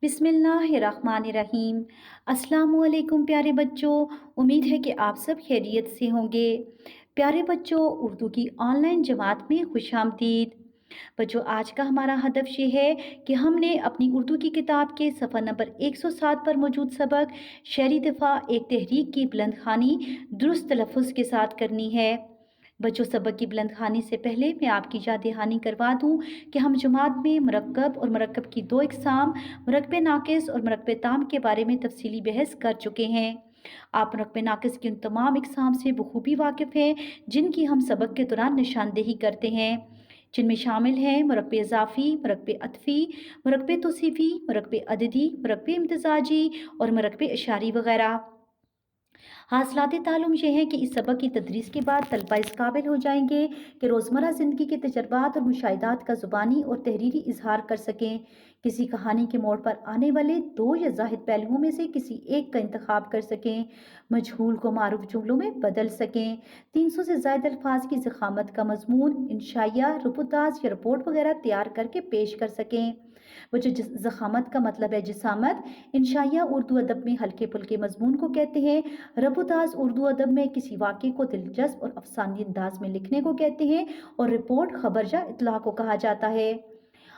बिस्मिल्लाहिर्रहमानिर्रहीम। अस्सलामुअलैकुम प्यारे बच्चों। उम्मीद है कि आप सब खैरियत से होंगे। प्यारे बच्चों, उर्दू की ऑनलाइन जमात में खुशामदीद। बच्चों, आज का हमारा हदफ ये है कि हमने अपनी उर्दू की किताब के सफ़ा नंबर 107 पर मौजूद सबक शहरी दिफा एक तहरीक की बुलंद ख़्वानी दुरुस्त तलफ़्फ़ुज़ के साथ करनी है। बच्चों, सबक की बुलंद ख़्वानी से पहले मैं आपकी याद दहानी करवा दूँ कि हम जमात में मरकब और मरकब की दो इक़साम, मरकब नाक़िस और मरकब ताम के बारे में तफसीली बहस कर चुके हैं। आप मरकब नाक़िस की उन तमाम इक़साम से बखूबी वाकिफ़ हैं जिनकी हम सबक के दौरान निशानदेही करते हैं, जिनमें शामिल हैं मरकब इज़ाफ़ी, मरकब अतफ़ी, मरकब तौसीफ़ी, मरकब अददी, मरकब इम्तिज़ाजी और मरकब इशारी वग़ैरह। हासिलात ताल्लुम ये है कि इस सबक की तदरीस के बाद तलबा इस काबिल हो जाएंगे कि रोज़मर्रा ज़िंदगी के तजर्बात और मुशाहिदात का ज़ुबानी और तहरीरी इजहार कर सकें, किसी कहानी के मोड़ पर आने वाले दो या ज़ाहिद पहलुओं में से किसी एक का इंतखाब कर सकें, मजहूल को मारूफ जुमलों में बदल सकें, 300 से ज़ायद अल्फाज की ज़खामत का मजमून, इंशाइया, रिपोर्टाज या रिपोर्ट वगैरह तैयार करके पेश कर सकें। वो जो ज़खामत का मतलब है जिसामत, इंशाइया उर्दू अदब में हल्के फुल्के मजमून को कहते हैं, रबुताज उर्दू अदब में किसी वाक़े को दिलचस्प और अफसानी अंदाज में लिखने को कहते हैं और रिपोर्ट खबर या इत्तला को कहा जाता है।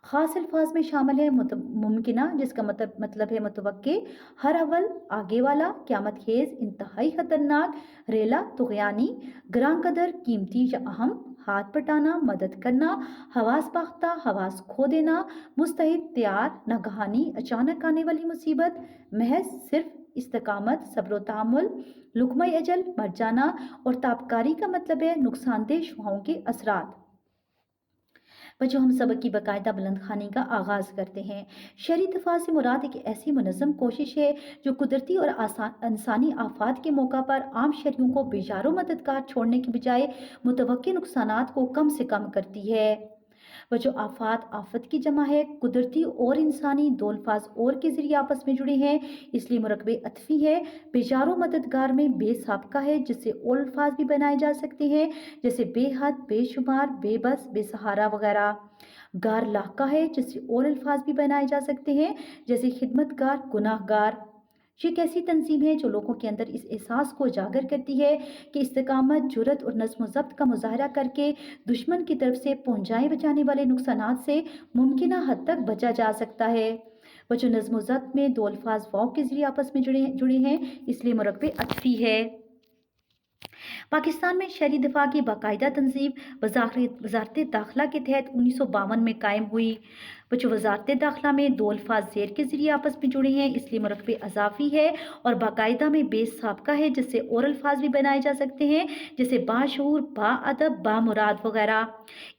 ख़ास अल्फाज में शामिल है मुमकिना, जिसका मतलब है मुतवक्के, हर अव्वल, आगे वाला, क़यामत खेज़, इंतहाई खतरनाक, रेला, तुग़यानी, ग्रां कदर, कीमती या अहम, हाथ बटाना, मदद करना, हवास बाख्ता, हवास खो देना, मुस्तहिद, तैयार, नागहानी, अचानक आने वाली मुसीबत, महज, सिर्फ, इस्तिकामत, सब्र व तहम्मुल, लुक़्मा अजल, मर जाना और ताबकारी का मतलब है नुकसानदेह शुआओं के असरात। बच्चों, हम सबक की बाकायदा बुलंद ख़्वानी का आगाज़ करते हैं। शहरी दिफा से मुराद एक ऐसी मुनज़्ज़म कोशिश है जो कुदरती और इंसानी आफात के मौका पर आम शहरियों को बेजारो मददगार छोड़ने के बजाय मुतवक्के नुकसानात को कम से कम करती है। बच्चों, आफात आफत की जमा है, कुदरती और इंसानी दो अल्फाज और के ज़रिए आपस में जुड़े हैं, इसलिए मरकब अतफ़ी है। बेजारो मददगार में बेसाबका है, जिससे और अल्फाज भी बनाए जा सकते हैं, जैसे बेहद, बेशुमार, बेबस, बेसहारा वगैरह। गार लाका है, जिससे और अल्फाज भी बनाए जा सकते हैं, जैसे खिदमतगार, गुनाहगार। ये एक ऐसी तंजीम है जो लोगों के अंदर इस एहसास को उजागर करती है कि इस्तिकामत, जुर्रत और नज़्म व ज़ब्त का मुज़ाहरा करके दुश्मन की तरफ से पहुँचाए बचाने वाले नुकसानात से मुमकिना हद तक बचा जा सकता है। बच्चों, नज़्म व ज़ब्त में दो अल्फाज वाव के ज़रिए आपस में जुड़े हैं, इसलिए मरकब अतफ़ी है। पाकिस्तान में शहरी दिफा की बाकायदा तंजीम वजारत दाखिला के तहत 1952 में कायम हुई। बच्चों, वजारत दाखिला में दो अल्फाज ज़ेर के ज़रिए आपस में जुड़े हैं, इसलिए मरकब अज़ाफ़ी है और बाकायदा में बेसाबका है, जिससे और अल्फाज भी बनाए जा सकते हैं, जैसे बाशऊर, बाअदब, बामुराद वगैरह।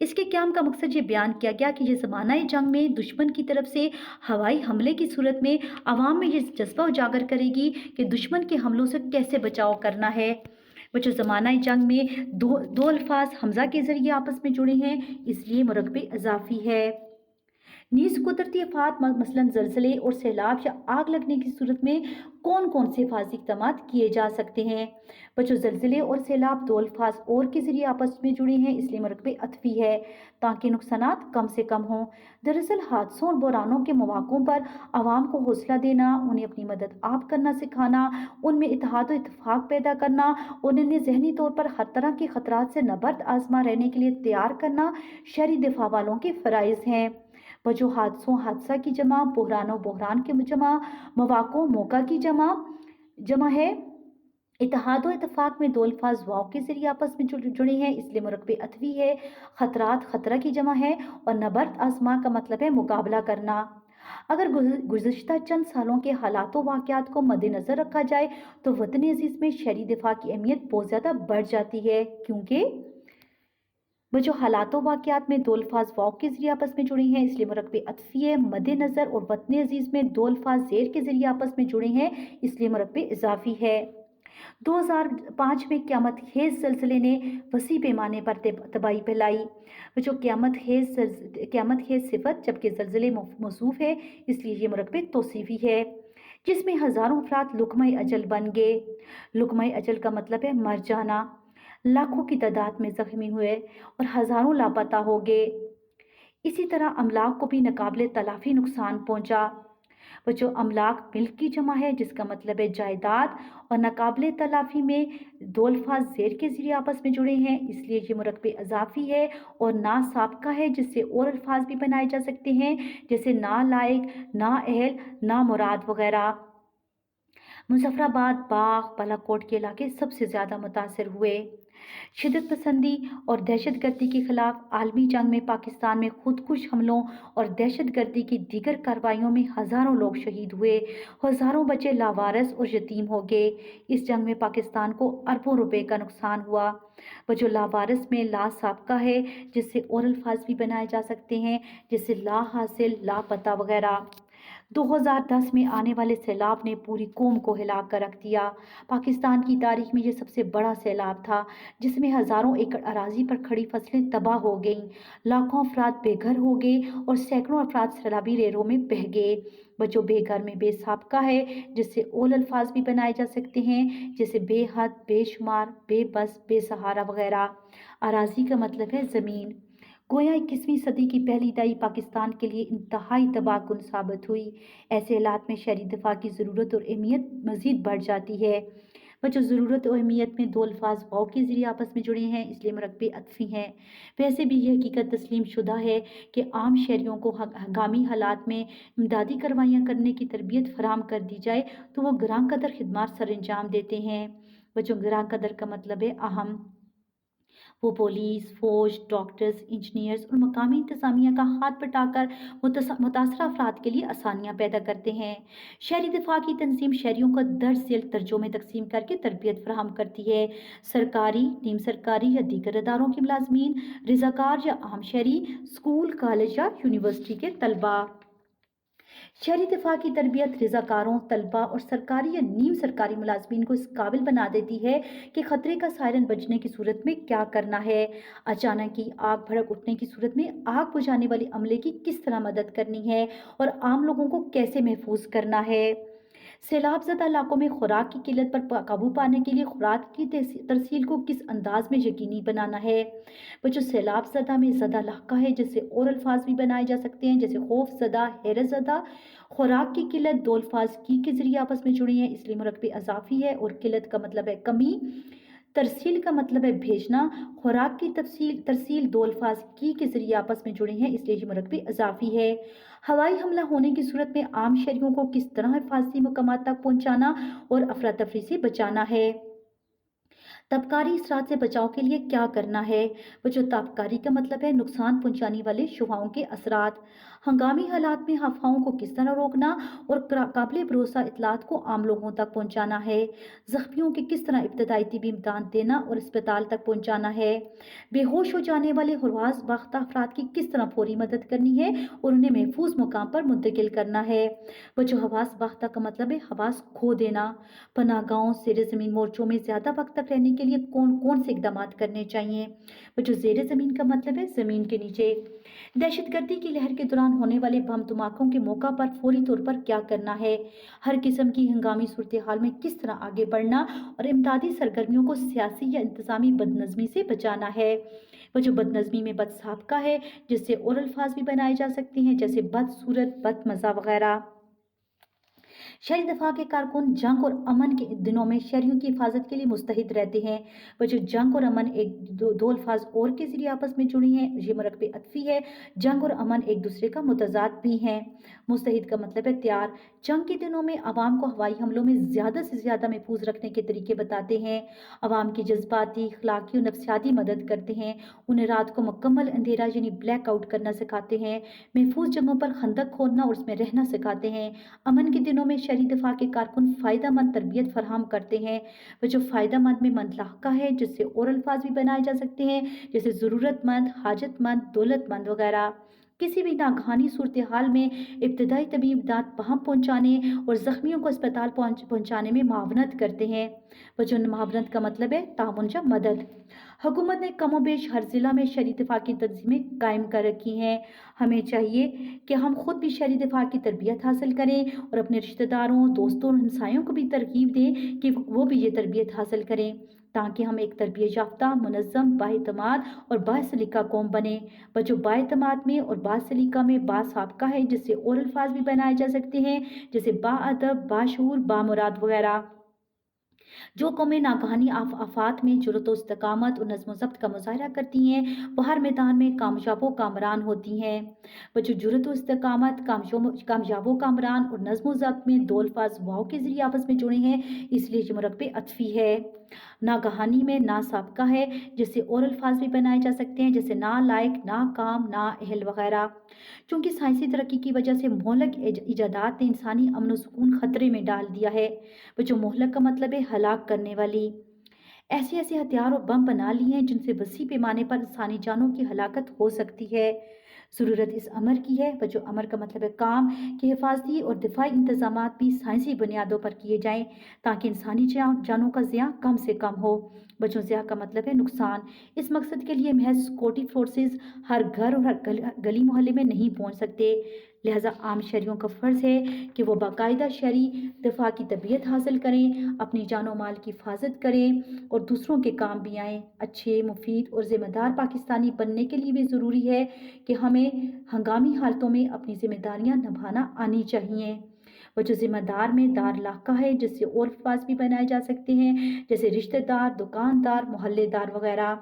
इसके क़याम का मकसद ये बयान किया गया कि ये ज़माना जंग में दुश्मन की तरफ से हवाई हमले की सूरत में आवाम में ये जज्बा उजागर करेगी कि दुश्मन के हमलों से कैसे बचाव करना है। बच्चों, ज़माना जंग में दो अल्फाज हमज़ा के ज़रिए आपस में जुड़े हैं, इसलिए मरकब इज़ाफ़ी है। नीज़ कुदरती आफात मसलन ज़लज़ले और सैलाब या आग लगने की सूरत में कौन कौन से हिफाज़ती इक़दामात किए जा सकते हैं। बच्चों, ज़लज़ले और सैलाब दो अल्फाज और के ज़रिए आपस में जुड़े हैं, इसलिए मरकब अतफ़ी है ताकि नुकसानात कम से कम हों। दरअसल हादसों और बुरानों के मौक़ों पर आवाम को हौसला देना, उन्हें अपनी मदद आप करना सिखाना, उनमें इत्तेहाद व इत्तेफ़ाक पैदा करना और उन्हें ज़हनी तौर पर हर तरह के ख़तरात से नबर्द आज़मा रहने के लिए तैयार करना शहरी दिफा वालों के फ़राइज़ हैं। बच्चों, हादसा की जमा, बहरान के जमा, मौक़ों मौका की जमा है। इत्तेहाद व इत्तेफ़ाक में दो अल्फाज वाव के ज़रिए आपस में जुड़े हैं, इसलिए मरकब अतफ़ी है। ख़तरात ख़तरा की जमा है और नबर्द आज़मा का मतलब है मुकाबला करना। अगर गुज़िश्ता चंद सालों के हालात व वाक़यात को मद्देनज़र रखा जाए तो वतन अज़ीज़ में शहरी दिफा की अहमियत बहुत ज़्यादा बढ़ जाती है, क्योंकि बच्चों, हालात वाक़यात में दो अल्फाज वाव के ज़रिए आपस में जुड़े हैं, इसलिए मरकब अतफ़ी है। मद्देनज़र और वतन अज़ीज़ में दो अल्फाज ज़ेर के ज़रिए आपस में जुड़े हैं, इसलिए मरकब इज़ाफ़ी है। 2005 में क़यामत खेज़ ज़लज़ले ने वसी पैमाने पर तबाही फैलाई। बच्चों, क़यामत खेज़ सिफ़त जबकि ज़लज़ले मौसूफ़ है, इसलिए ये मरकब तौसीफ़ी है, जिसमें हज़ारों अफ़राद लुक़्मा अजल बन गए। लुक़्मा अजल का मतलब है मर जाना। लाखों की तादाद में ज़ख्मी हुए और हज़ारों लापता हो गए। इसी तरह अमलाक को भी नाकाबिले तलाफ़ी नुकसान पहुँचा। बच्चों अमलाक मिल्क की जमा है जिसका मतलब है जायदाद, और नाकाबिले तलाफी में दो अल्फाज ज़ेर के ज़रिए आपस में जुड़े हैं इसलिए ये मुरक्बे अज़ाफ़ी है। और ना साबिक़ा है जिससे और अल्फाज भी बनाए जा सकते हैं जैसे ना लायक, ना अहल, ना मुराद वगैरह। मुज़फ़्फ़राबाद, बाग, बालाकोट के इलाके सबसे ज़्यादा मुतासर हुए। शिदत पसंदी और दहशतगर्दी के खिलाफ आलमी जंग में पाकिस्तान में खुदकुश हमलों और दहशतगर्दी की दीगर कार्रवाइयों में हज़ारों लोग शहीद हुए, हज़ारों बच्चे लावारिस और यतीम हो गए। इस जंग में पाकिस्तान को अरबों रुपए का नुकसान हुआ। बच्चों लावारिस में ला साबिक़ा है जिससे और अल्फाज भी बनाए जा सकते हैं जैसे ला हासिल, लापता वगैरह। 2010 में आने वाले सैलाब ने पूरी कौम को हिला कर रख दिया। पाकिस्तान की तारीख में ये सबसे बड़ा सैलाब था जिसमें हज़ारों एकड़ अराजी पर खड़ी फसलें तबाह हो गईं, लाखों अफराद बेघर हो गए और सैकड़ों अफराद सैलाबी लहरों में बह गए। बच्चों बेघर में बेसाबिक़ा है जिससे और अल्फाज भी बनाए जा सकते हैं जैसे बेहद, बेशुमार, बेबस, बेसहारा वगैरह। अराजी का मतलब है ज़मीन। गोया 21वीं सदी की पहली दहाई पाकिस्तान के लिए इंतहाई तबाहकुन साबित हुई। ऐसे हालात में शहरी दिफा की ज़रूरत और अहमियत मज़ीद बढ़ जाती है। बच्चों ज़रूरत और अहमियत में दो अल्फाज वाव के ज़रिए आपस में जुड़े हैं इसलिए मुरक्बे अतफ़ी हैं। वैसे भी ये हकीकत तस्लीम शुदा है कि आम शहरियों को हंगामी हालात में इमदादी कार्रवाइयाँ करने की तरबियत फराहम कर दी जाए तो वो ग्रां कदर खिदमात सर अंजाम देते हैं। बच्चों ग्रां कदर का मतलब है अहम। वो पुलिस, फौज, डॉक्टर्स, इंजीनियर्स और मकामी इंतजामिया का हाथ बटाकर मुतासरा अफराद के लिए आसानियाँ पैदा करते हैं। शहरी दिफा की तंजीम शहरियों को दर्ज झेल दर्जों में तकसीम करके तरबियत फराहम करती है। सरकारी, नीम सरकारी या दीगर इदारों के मुलाजमीन, रज़ाकार या आम शहरी, स्कूल, कॉलेज या यूनिवर्सिटी के तलबा। शहरी दिफा की तरबियत रज़ाकारों, तलबा और सरकारी या नीम सरकारी मुलाजमीन को इस काबिल बना देती है कि ख़तरे का सायरन बजने की सूरत में क्या करना है, अचानक की आग भड़क उठने की सूरत में आग बुझाने वाले अमले की किस तरह मदद करनी है और आम लोगों को कैसे महफूज करना है। सैलाब ज़दा इलाकों में खुराक की किल्लत पर काबू पाने के लिए खुराक की तरसील को किस अंदाज में यकीनी बनाना है। बच्चों सैलाब ज़दा में ज़दा इलाका है जिससे और अल्फाज भी बनाए जा सकते हैं जैसे खौफ ज़दा, हैरत ज़दा। खुराक की किल्लत दो अल्फाज की के ज़रिए आपस में जुड़ी हैं इसलिए मुरक्बे अज़ाफ़ी है और किल्लत का मतलब है कमी। तरसील का मतलब है भेजना। खुराक की तरसील दो अल्फाज की के ज़रिए आपस में जुड़े हैं इसलिए ये मुरक्बे अज़ाफ़ी है। हवाई हमला होने की सूरत में आम शहरियों को किस तरह हिफाजती मकामात तक पहुँचाना और अफरा तफरी से बचाना है। तबकारी असरात से बचाव के लिए क्या करना है। बच्चों ताबकारी का मतलब है नुकसान पहुंचाने वाले शुआओं के असरात। हंगामी हालात में अफवाहों को किस तरह रोकना और काबिल भरोसा इतलात को आम लोगों तक पहुंचाना है। जख्मियों के किस तरह इब्तदाई तिबी इमदाद देना और अस्पताल तक पहुंचाना है। बेहोश हो जाने वाले हवास बाख्ता अफराद की किस तरह फौरी मदद करनी है और उन्हें महफूज मुकाम पर मुंतकिल करना है। बच्चों हवास बाख्ता का मतलब है हवास खो देना। पनाहगाहों, ज़ेर ज़मीन मोर्चों में ज़्यादा वक्त तक रहने के लिए कौन कौन से इकदाम करने चाहिए। बच्चों ज़ेर ज़मीन का मतलब है ज़मीन के नीचे। दहशतगर्दी की लहर के दौरान होने वाले बम धमाकों के मौका पर फौरी तौर पर क्या करना है। हर किस्म की हंगामी सूरत हाल में किस तरह आगे बढ़ना और इमदादी सरगर्मियों को सियासी या इंतजामी बदनज़मी से बचाना है। बच्चों बदनज़मी में बदसाबिका है जिससे और अल्फाज भी बनाए जा सकते हैं जैसे बदसूरत, बदमज़ा वगैरह। शहरी दफा के कारकुन जंग और अमन के दिनों में शहरियों की हिफाजत के लिए मुस्तैद रहते हैं। बच्चों जंग और अमन दो अल्फाज और के जरिए आपस में जुड़ी हैं ये मुरक्बे अतफी है। जंग और अमन एक दूसरे का मुतजाद भी हैं। मुस्तैद का मतलब है तैयार। जंग के दिनों में आवाम को हवाई हमलों में ज़्यादा से ज़्यादा महफूज रखने के तरीके बताते हैं। आवाम की जज्बाती, अखलाकी और नफ्सियाती मदद करते हैं। उन्हें रात को मुकम्मल अंधेरा यानी ब्लैक आउट करना सिखाते हैं। महफूज जगहों पर खंदक खोदना और उसमें रहना सिखाते हैं। अमन के दिनों में शहरी दिफा के कारकुन फ़ायदेमंद तरबियत फराहम करते हैं। वह जो फ़ायदेमंद में मंदलाका है जिससे और अल्फाज भी बनाए जा सकते हैं जैसे ज़रूरतमंद, हाजतमंद, दौलतमंद वगैरह। किसी भी नागहानी सूरत हाल में इब्तदाई तबी इमदाद वहाँ पहुँचाने और ज़ख्मियों को अस्पताल पहुँचाने में मावनत करते हैं। वजन मावनत का मतलब है ताउन या मदद। हुकूमत ने कमोबेश हर ज़िला में शहरी दिफा की तंजीमें कायम कर रखी हैं। हमें चाहिए कि हम खुद भी शहरी दिफा की तरबियत हासिल करें और अपने रिश्तेदारों, दोस्तों और हमसायों को भी तरगीब दें कि वो भी ये तरबियत हासिल करें ताकि हम एक तरबियत याफ्ता, मुनज़्ज़म, बाएतमाद और बासलीका कौम बने। बच्चों, बाएतमाद में और बासलीका में बासाबका है, जिससे और अल्फाज भी बनाए जा सकते हैं, जैसे बाअदब, बाशऊर, बामुराद वगैरह। जो कौमें नागहानी आफात में जुर्रत व इस्तकामत और नज़्म व ज़ब्त का मुज़ाहरा करती हैं, वो हर मैदान में कामयाब व कामरान होती हैं। बच्चों, जुर्रत व इस्तकामत, कामयाब व कामरान और नज़्म व ज़ब्त में दो अल्फाज वाव के ज़रिए आपस में जुड़े हैं, इसलिए ये मुरक्बे अत्फ़ी है। नागहानी में ना साबका है, जिससे और अल्फाज भी बनाए जा सकते हैं, जैसे ना लायक, ना काम, ना अहल वगैरह। चूँकि साइंसी तरक्की की वजह से मोहलक इजादात ने इंसानी अमन व सुकून खतरे में डाल दिया है। बच्चों, मोहलक का मतलब है हलाक करने वाली। ऐसे ऐसे हथियार और बम बना लिए हैं जिनसे वसी पैमाने पर इंसानी जानों की हलाकत हो सकती है। ज़रूरत इस अमर की है। बच्चों, अमर का मतलब है काम कि हिफाजती और दिफाई इंतजाम भी साइंसी बुनियादों पर किए जाएं, ताकि इंसानी जानों का ज़िया कम से कम हो। बच्चों, ज़िया का मतलब है नुकसान। इस मकसद के लिए महज सिक्योरिटी फोर्सेस हर घर और हर गली मोहल्ले में नहीं पहुंच सकते। लिहाजा आम शहरियों का फ़र्ज़ है कि वो बाकायदा शहरी दिफा की तरबियत हासिल करें, अपनी जानो माल की हिफाजत करें और दूसरों के काम भी आएँ। अच्छे, मुफीद और ज़िम्मेदार पाकिस्तानी बनने के लिए भी ज़रूरी है कि हमें हंगामी हालतों में अपनी ज़िम्मेदारियाँ निभाना आनी चाहिए। बच्चों, ज़िम्मेदार में दार लाका है, जिससे और अल्फाज भी बनाए जा सकते हैं, जैसे रिश्तेदार, दुकानदार, मोहल्लेदार वगैरह।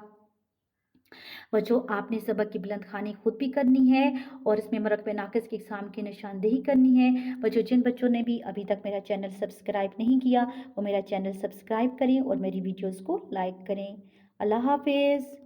बच्चों, आपने सबक की बुलंद ख़्वानी खुद भी करनी है और इसमें मुरक्बे नाक़िस की इक़साम की निशानदेही करनी है। बच्चों, जिन बच्चों ने भी अभी तक मेरा चैनल सब्सक्राइब नहीं किया, वो मेरा चैनल सब्सक्राइब करें और मेरी वीडियोज़ को लाइक करें। अल्लाह हाफ़िज़।